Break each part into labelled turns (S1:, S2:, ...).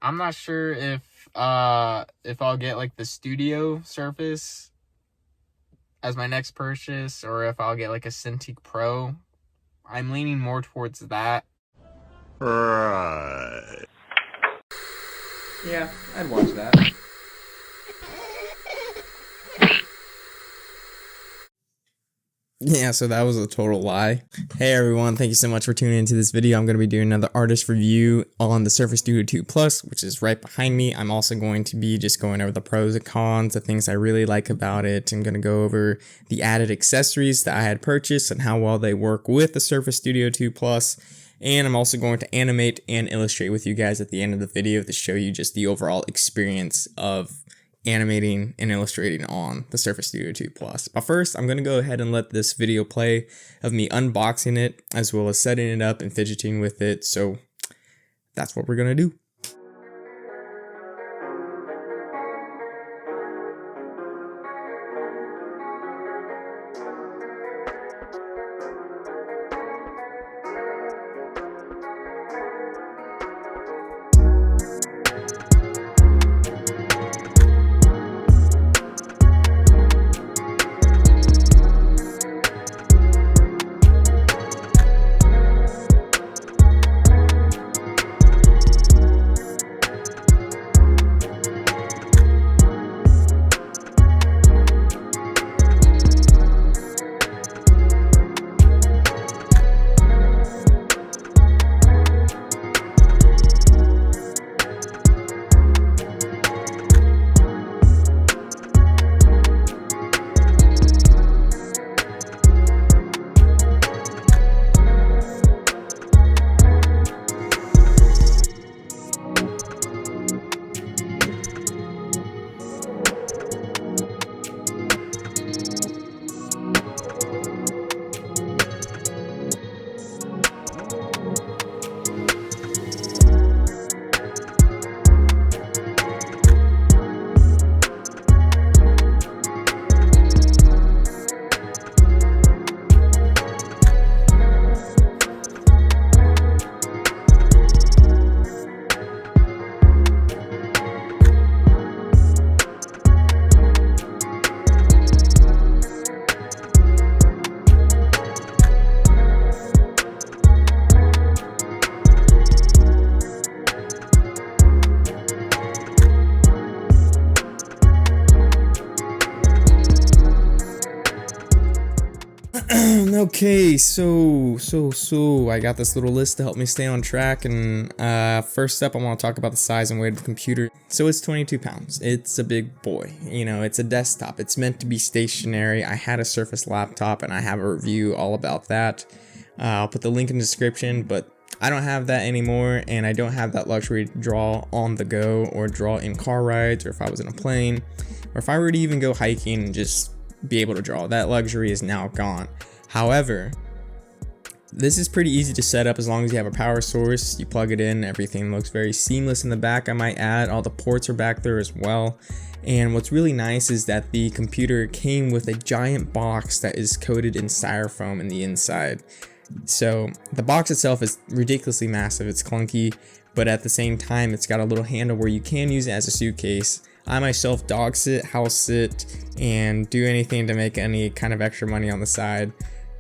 S1: I'm not sure if I'll get like the studio Surface as my next purchase, or if I'll get like a Cintiq Pro. I'm leaning more towards that.
S2: Right.
S3: Yeah, I'd watch that.
S4: Yeah, so that was a total lie. Hey everyone, thank you so much for tuning into this video. I'm going to be doing another artist review on the Surface Studio 2 Plus, which is right behind me. I'm also going to be just going over the pros and cons, the things I really like about it. I'm going to go over the added accessories that I had purchased and how well they work with the Surface Studio 2 Plus. And I'm also going to animate and illustrate with you guys at the end of the video to show you just the overall experience of animating and illustrating on the Surface Studio 2 Plus. But first, I'm going to go ahead and let this video play of me unboxing it, as well as setting it up and fidgeting with it. So that's what we're going to do. Okay, so I got this little list to help me stay on track, and first up I want to talk about the size and weight of the computer. So it's 22 pounds. It's a big boy. You know, it's a desktop. It's meant to be stationary. I had a Surface laptop and I have a review all about that. I'll put the link in the description, but I don't have that anymore, and I don't have that luxury to draw on the go or draw in car rides, or if I was in a plane, or if I were to even go hiking and just be able to draw. That luxury is now gone. However, this is pretty easy to set up as long as you have a power source. You plug it in, everything looks very seamless in the back. I might add all the ports are back there as well. And what's really nice is that the computer came with a giant box that is coated in styrofoam in the inside. So the box itself is ridiculously massive. It's clunky, but at the same time it's got a little handle where you can use it as a suitcase. I myself dog sit, house sit, and do anything to make any kind of extra money on the side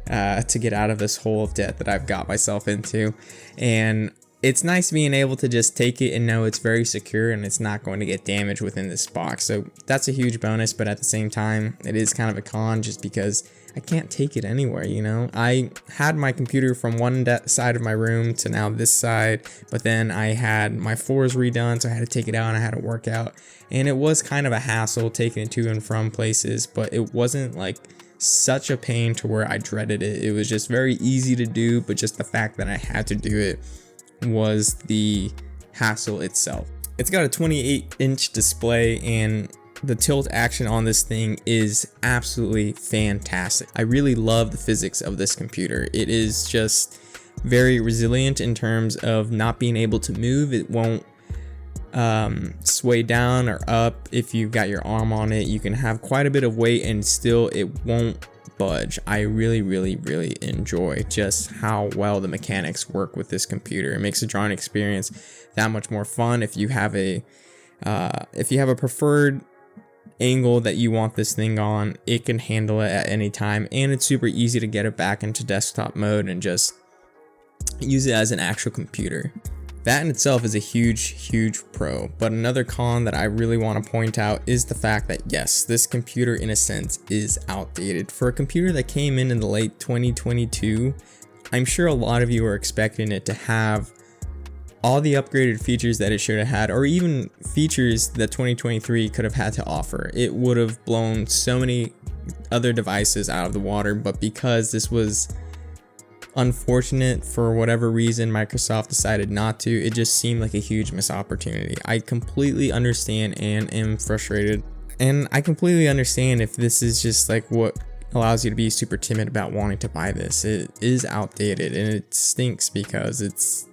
S4: to get out of this hole of debt that I've got myself into. And it's nice being able to just take it and know it's very secure and it's not going to get damaged within this box. So that's a huge bonus, but at the same time, it is kind of a con just because I can't take it anywhere, you know? I had my computer from one side of my room to now this side, but then I had my floors redone, so I had to take it out and I had to work out. And it was kind of a hassle taking it to and from places, but it wasn't like such a pain to where I dreaded it. It was just very easy to do, but just the fact that I had to do it was the hassle itself. It's got a 28-inch display, and the tilt action on this thing is absolutely fantastic. I really love the physics of this computer. It is just very resilient in terms of not being able to move. It won't sway down or up. If you've got your arm on it, you can have quite a bit of weight and still it won't budge. I really enjoy just how well the mechanics work with this computer. It makes the drawing experience that much more fun. If you have a preferred angle that you want this thing on, it can handle it at any time, and it's super easy to get it back into desktop mode and just use it as an actual computer. That in itself is a huge pro. But another con that I really want to point out is the fact that yes, this computer in a sense is outdated. For a computer that came in the late 2022, I'm sure a lot of you are expecting it to have all the upgraded features that it should have had, or even features that 2023 could have had to offer. It would have blown so many other devices out of the water, but because this was unfortunate for whatever reason, Microsoft decided not to. It just seemed like a huge missed opportunity. I completely understand and am frustrated, and I completely understand if this is just like what allows you to be super timid about wanting to buy this. It is outdated and it stinks because it's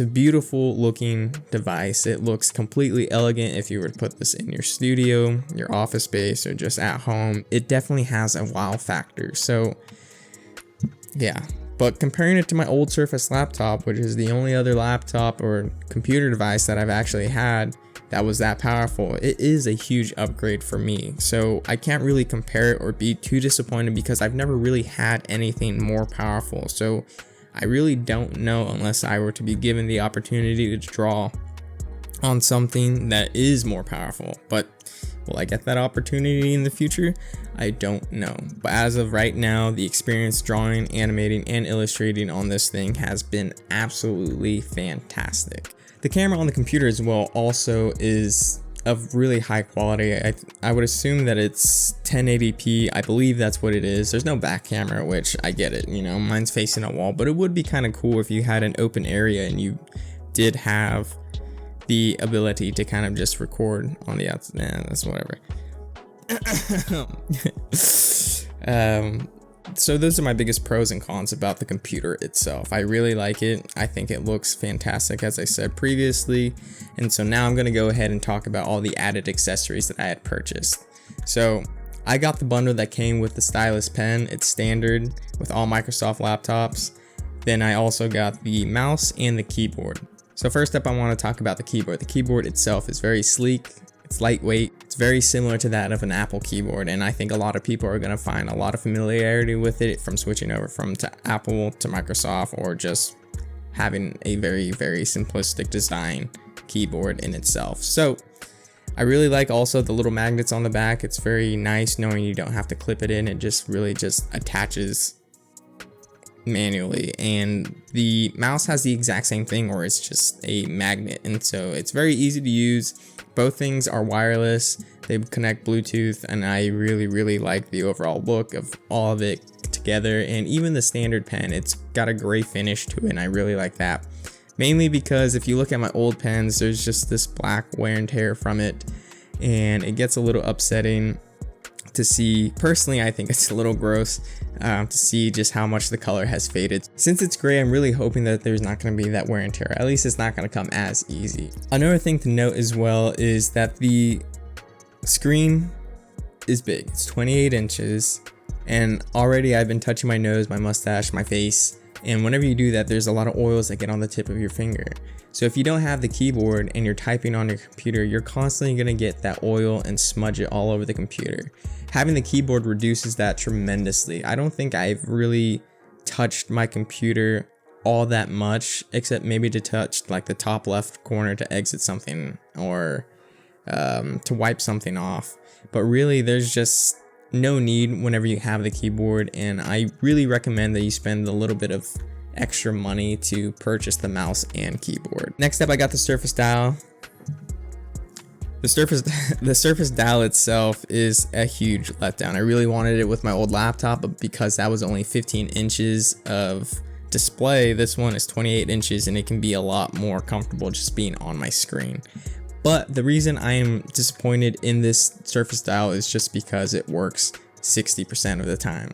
S4: a beautiful looking device. It looks completely elegant if you were to put this in your studio, your office space, or just at home. It definitely has a wow factor. So yeah, but comparing it to my old Surface laptop, which is the only other laptop or computer device that I've actually had that was that powerful, it is a huge upgrade for me. So I can't really compare it or be too disappointed because I've never really had anything more powerful. So I really don't know unless I were to be given the opportunity to draw on something that is more powerful. But will I get that opportunity in the future? I don't know. But as of right now, the experience drawing, animating, and illustrating on this thing has been absolutely fantastic. The camera on the computer as well also is of really high quality. I would assume that it's 1080p. I believe that's what it is. There's no back camera, which I get it, you know, mine's facing a wall, but it would be kind of cool if you had an open area and you did have the ability to kind of just record on the outside. Nah, that's whatever. So those are my biggest pros and cons about the computer itself. I really like it. I think it looks fantastic, as I said previously. And so now I'm going to go ahead and talk about all the added accessories that I had purchased. So I got the bundle that came with the stylus pen. It's standard with all Microsoft laptops. Then I also got the mouse and the keyboard. So first up, I want to talk about the keyboard. The keyboard itself is very sleek. It's lightweight. It's very similar to that of an Apple keyboard, and I think a lot of people are going to find a lot of familiarity with it from switching over from Apple to Microsoft, or just having a very simplistic design keyboard in itself. So I really like also the little magnets on the back. It's very nice knowing you don't have to clip it in. It just really just attaches manually, and the mouse has the exact same thing, or it's just a magnet, and so it's very easy to use. Both things are wireless, they connect Bluetooth, and I really like the overall look of all of it together. And even the standard pen, it's got a gray finish to it, and I really like that, mainly because if you look at my old pens, there's just this black wear and tear from it, and it gets a little upsetting to see. Personally, I think it's a little gross to see just how much the color has faded. Since it's gray, I'm really hoping that there's not going to be that wear and tear. At least it's not going to come as easy. Another thing to note as well is that the screen is big. It's 28 inches, and already I've been touching my nose, my mustache, my face, and whenever you do that, there's a lot of oils that get on the tip of your finger. So if you don't have the keyboard and you're typing on your computer, you're constantly going to get that oil and smudge it all over the computer. Having the keyboard reduces that tremendously. I don't think I've really touched my computer all that much, except maybe to touch like the top left corner to exit something, or to wipe something off. But really, there's just no need whenever you have the keyboard, and I really recommend that you spend a little bit of extra money to purchase the mouse and keyboard. Next up, I got the Surface Dial. The Surface Dial itself is a huge letdown. I really wanted it with my old laptop, but because that was only 15 inches of display, this one is 28 inches, and it can be a lot more comfortable just being on my screen. But the reason I am disappointed in this Surface Dial is just because it works 60% of the time.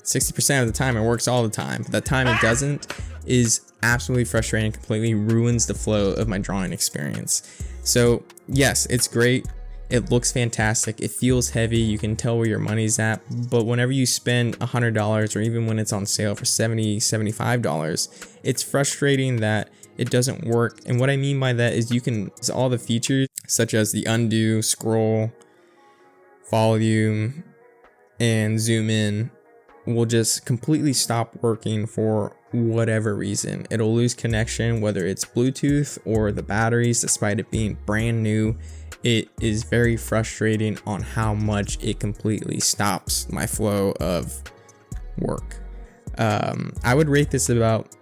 S4: 60% of the time it works all the time, but the time it doesn't is absolutely frustrating, completely ruins the flow of my drawing experience. So yes, it's great. It looks fantastic. It feels heavy. You can tell where your money's at. But whenever you spend $100, or even when it's on sale for $70, $75, it's frustrating that it doesn't work. And what I mean by that is you can use all the features such as the undo, scroll, volume, and zoom in will just completely stop working for whatever reason. It'll lose connection, whether it's Bluetooth or the batteries, despite it being brand new. It is very frustrating on how much it completely stops my flow of work. I would rate this about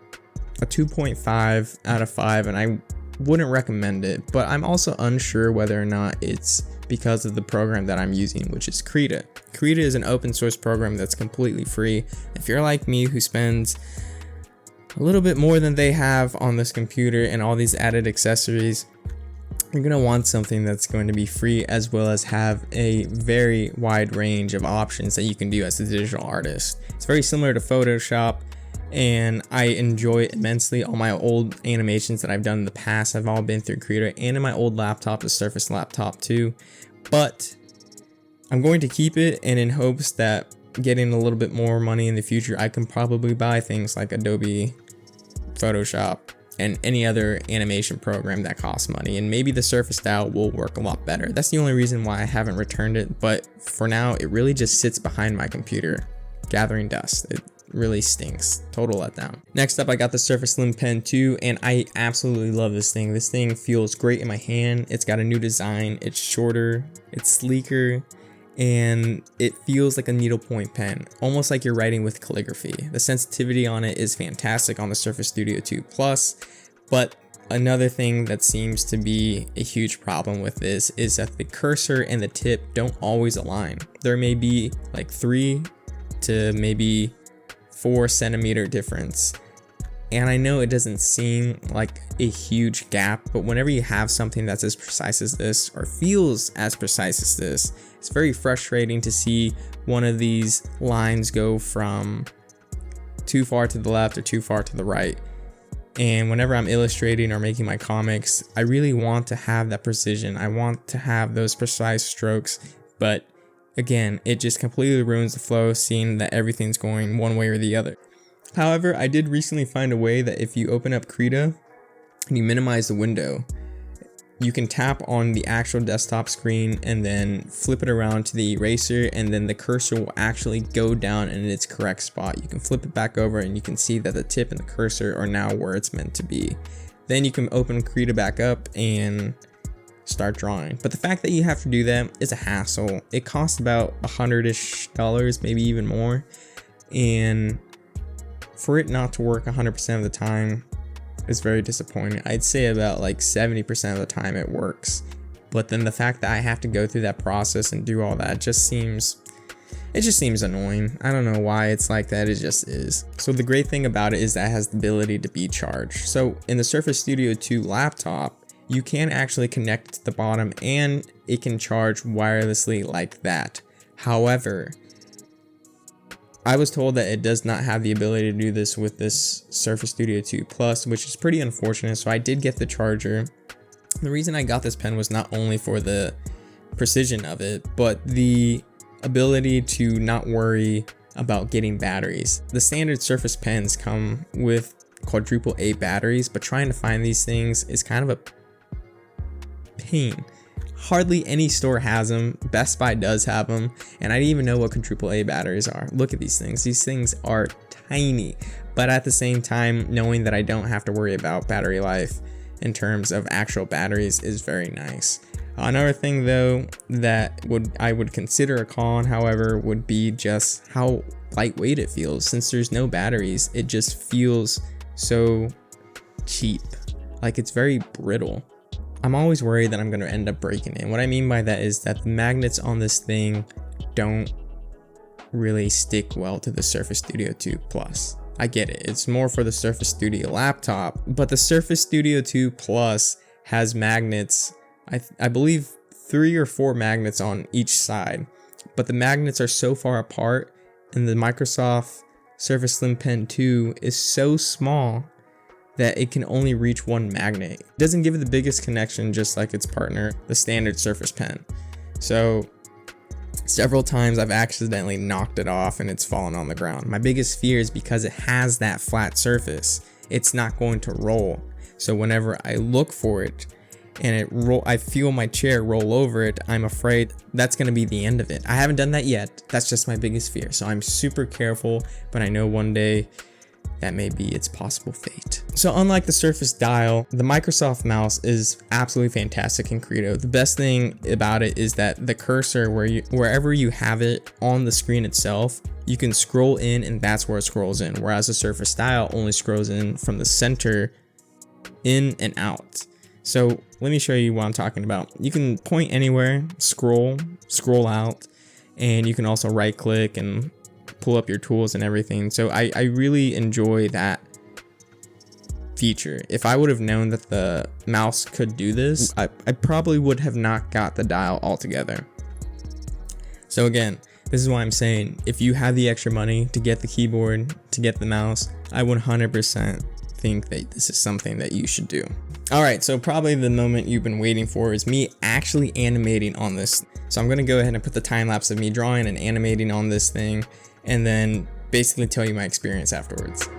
S4: a 2.5 out of 5, and I wouldn't recommend it, but I'm also unsure whether or not it's because of the program that I'm using, which is Krita. Krita is an open source program that's completely free. If you're like me, who spends a little bit more than they have on this computer and all these added accessories, you're going to want something that's going to be free, as well as have a very wide range of options that you can do as a digital artist. It's very similar to Photoshop, and I enjoy it immensely. All my old animations that I've done in the past have all been through Krita, and in my old laptop, the Surface laptop too. But I'm going to keep it, and in hopes that getting a little bit more money in the future, I can probably buy things like Adobe Photoshop and any other animation program that costs money, and maybe the Surface style will work a lot better. That's the only reason why I haven't returned it, but for now it really just sits behind my computer gathering dust. It really stinks. Total letdown. Next up, I got the Surface Slim Pen 2, and I absolutely love this thing. This thing feels great in my hand. It's got a new design. It's shorter, it's sleeker, and it feels like a needlepoint pen, almost like you're writing with calligraphy. The sensitivity on it is fantastic on the Surface Studio 2 Plus, but another thing that seems to be a huge problem with this is that the cursor and the tip don't always align. There may be like 3 to maybe 4 centimeter difference. And I know it doesn't seem like a huge gap, but whenever you have something that's as precise as this, or feels as precise as this, it's very frustrating to see one of these lines go from too far to the left or too far to the right. And whenever I'm illustrating or making my comics, I really want to have that precision. I want to have those precise strokes, but again, it just completely ruins the flow, seeing that everything's going one way or the other. However, I did recently find a way that if you open up Krita and you minimize the window, you can tap on the actual desktop screen and then flip it around to the eraser, and then the cursor will actually go down in its correct spot. You can flip it back over and you can see that the tip and the cursor are now where it's meant to be. Then you can open Krita back up and start drawing. But the fact that you have to do that is a hassle. It costs about $100-ish, maybe even more, and for it not to work 100% of the time is very disappointing. I'd say about like 70% of the time it works, but then the fact that I have to go through that process and do all that just seems annoying. I don't know why it's like that, it just is. So the great thing about it is that it has the ability to be charged. So in the Surface Studio 2 laptop, you can actually connect it to the bottom and it can charge wirelessly like that. However, I was told that it does not have the ability to do this with this Surface Studio 2 Plus, which is pretty unfortunate. So I did get the charger. The reason I got this pen was not only for the precision of it, but the ability to not worry about getting batteries. The standard Surface pens come with quadruple A batteries, but trying to find these things is kind of a pain. Hardly any store has them. Best Buy does have them, and I didn't even know what quadruple A batteries are. Look at these things. These things are tiny, but at the same time, knowing that I don't have to worry about battery life in terms of actual batteries is very nice. Another thing though that I would consider a con, however, would be just how lightweight it feels. Since there's no batteries, it just feels so cheap. Like it's very brittle. I'm always worried that I'm going to end up breaking it. What I mean by that is that the magnets on this thing don't really stick well to the Surface Studio 2 Plus. I get it. It's more for the Surface Studio laptop, but the Surface Studio 2 Plus has magnets, I believe 3 or 4 magnets on each side, but the magnets are so far apart, and the Microsoft Surface Slim Pen 2 is so small that it can only reach one magnet. It doesn't give it the biggest connection, just like its partner, the standard Surface Pen. So several times I've accidentally knocked it off and it's fallen on the ground. My biggest fear is because it has that flat surface, it's not going to roll. So whenever I look for it and I feel my chair roll over it, I'm afraid that's going to be the end of it. I haven't done that yet. That's just my biggest fear. So I'm super careful, but I know one day that may be its possible fate. So unlike the Surface Dial, the Microsoft mouse is absolutely fantastic in Credo. The best thing about it is that the cursor, wherever you have it on the screen itself, you can scroll in and that's where it scrolls in. Whereas the Surface Dial only scrolls in from the center in and out. So let me show you what I'm talking about. You can point anywhere, scroll out, and you can also right click and pull up your tools and everything. So I really enjoy that feature. If I would have known that the mouse could do this, I probably would have not got the dial altogether. So again, this is why I'm saying, if you have the extra money to get the keyboard, to get the mouse, I 100% think that this is something that you should do. Alright, so probably the moment you've been waiting for is me actually animating on this. So I'm going to go ahead and put the time lapse of me drawing and animating on this thing, and then basically tell you my experience afterwards.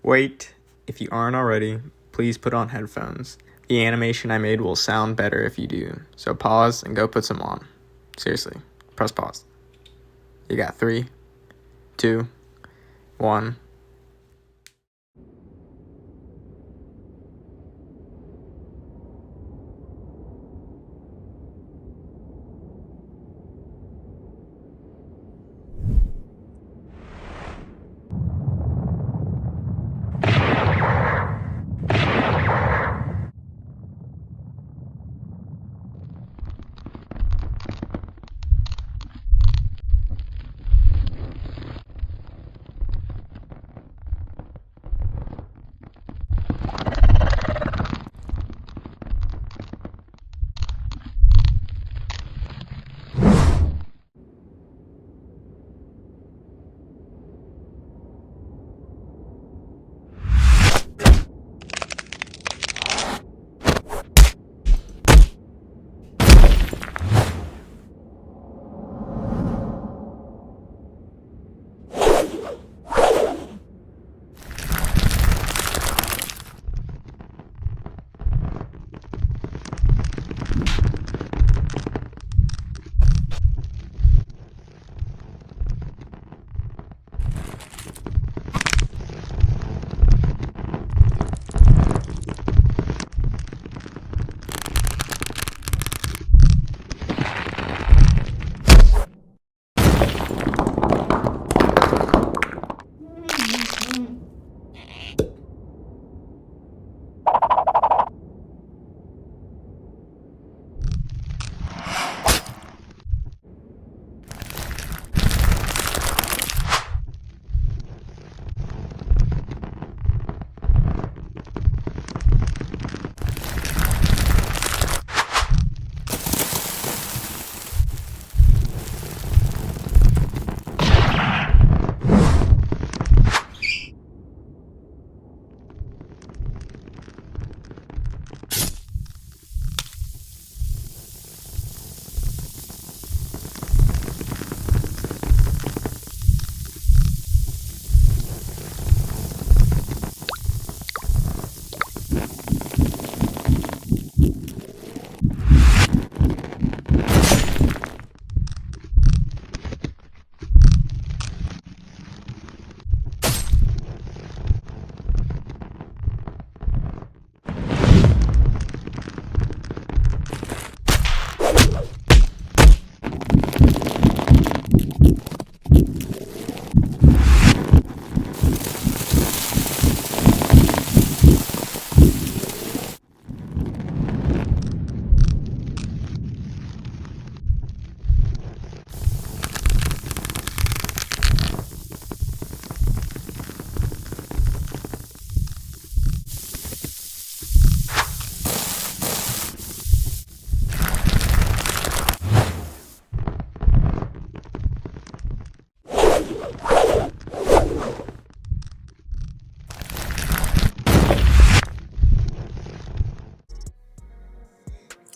S4: Wait, if you aren't already, please put on headphones. The animation I made will sound better if you do. So pause and go put some on. Seriously, press pause. You got 3, 2, 1.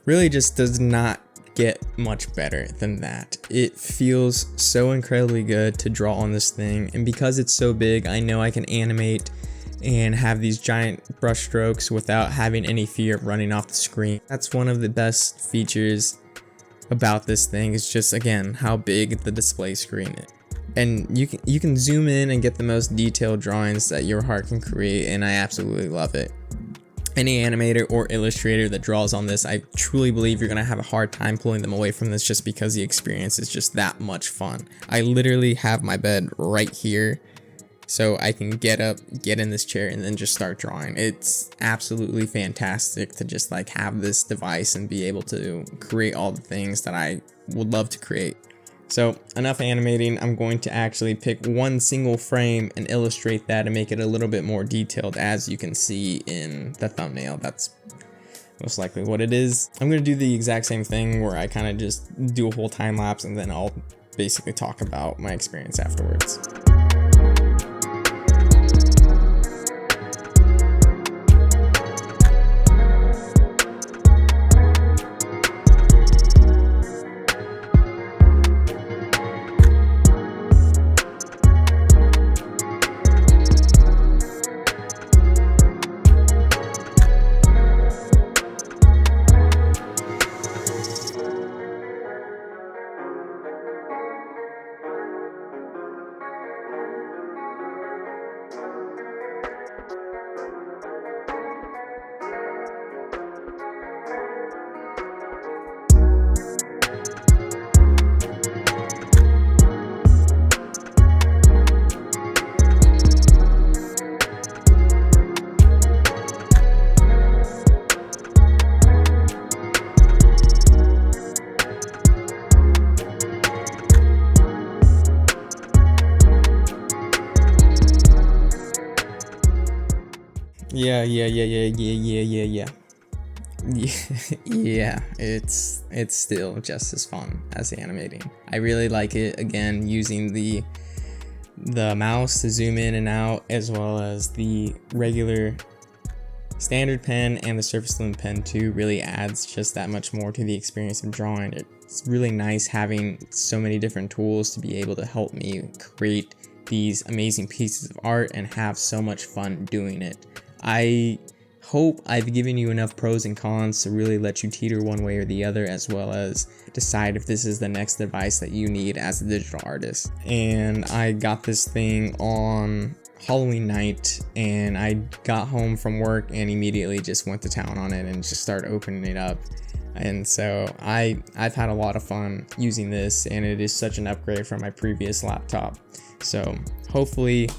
S4: really just does not get much better than that. It feels so incredibly good to draw on this thing, and because it's so big, I know I can animate and have these giant brush strokes without having any fear of running off the screen. That's one of the best features about this thing, is just, again, how big the display screen is. And you can zoom in and get the most detailed drawings that your heart can create, and I absolutely love it. Any animator or illustrator that draws on this, I truly believe you're gonna have a hard time pulling them away from this, just because the experience is just that much fun. I literally have my bed right here, so I can get up, get in this chair, and then just start drawing. It's absolutely fantastic to just like have this device and be able to create all the things that I would love to create. So enough animating. I'm going to actually pick one single frame and illustrate that and make it a little bit more detailed, as you can see in the thumbnail. That's most likely what it is. I'm going to do the exact same thing where I kind of just do a whole time lapse, and then I'll basically talk about my experience afterwards. Yeah, it's still just as fun as animating. I really like it, again, using the mouse to zoom in and out, as well as the regular standard pen and the Surface Loom pen too. Really adds just that much more to the experience of drawing. It's really nice having so many different tools to be able to help me create these amazing pieces of art and have so much fun doing it. I hope I've given you enough pros and cons to really let you teeter one way or the other, as well as decide if this is the next device that you need as a digital artist. And I got this thing on Halloween night, and I got home from work and immediately just went to town on it and just started opening it up. And so I've had a lot of fun using this, and it is such an upgrade from my previous laptop. So hopefully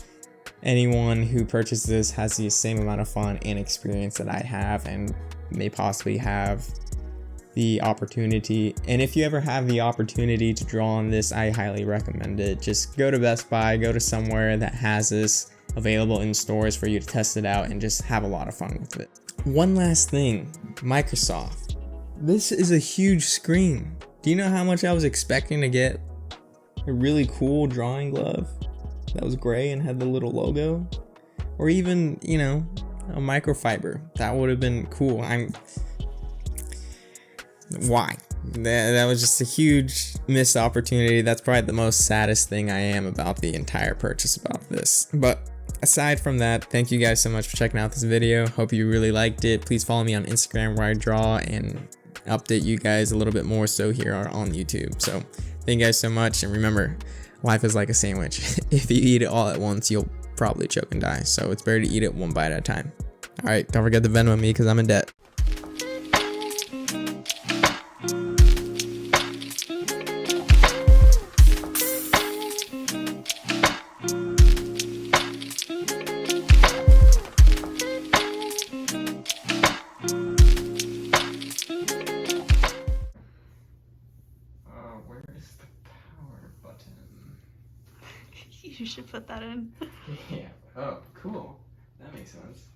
S4: anyone who purchases this has the same amount of fun and experience that I have, and may possibly have the opportunity. And if you ever have the opportunity to draw on this, I highly recommend it. Just go to Best Buy, go to somewhere that has this available in stores for you to test it out and just have a lot of fun with it. One last thing, Microsoft. This is a huge screen. Do you know how much I was expecting to get a really cool drawing glove that was gray and had the little logo? Or even, you know, a microfiber. That would have been cool. Why? That was just a huge missed opportunity. That's probably the most saddest thing I am about the entire purchase about this. But aside from that, thank you guys so much for checking out this video. Hope you really liked it. Please follow me on Instagram, where I draw and update you guys a little bit more so here on YouTube. So thank you guys so much, and remember, life is like a sandwich. If you eat it all at once, you'll probably choke and die. So it's better to eat it one bite at a time. All right, don't forget to Venmo me because I'm in debt. Where is the power button?
S2: You should put that in.
S4: Yeah. Oh, cool. That makes sense.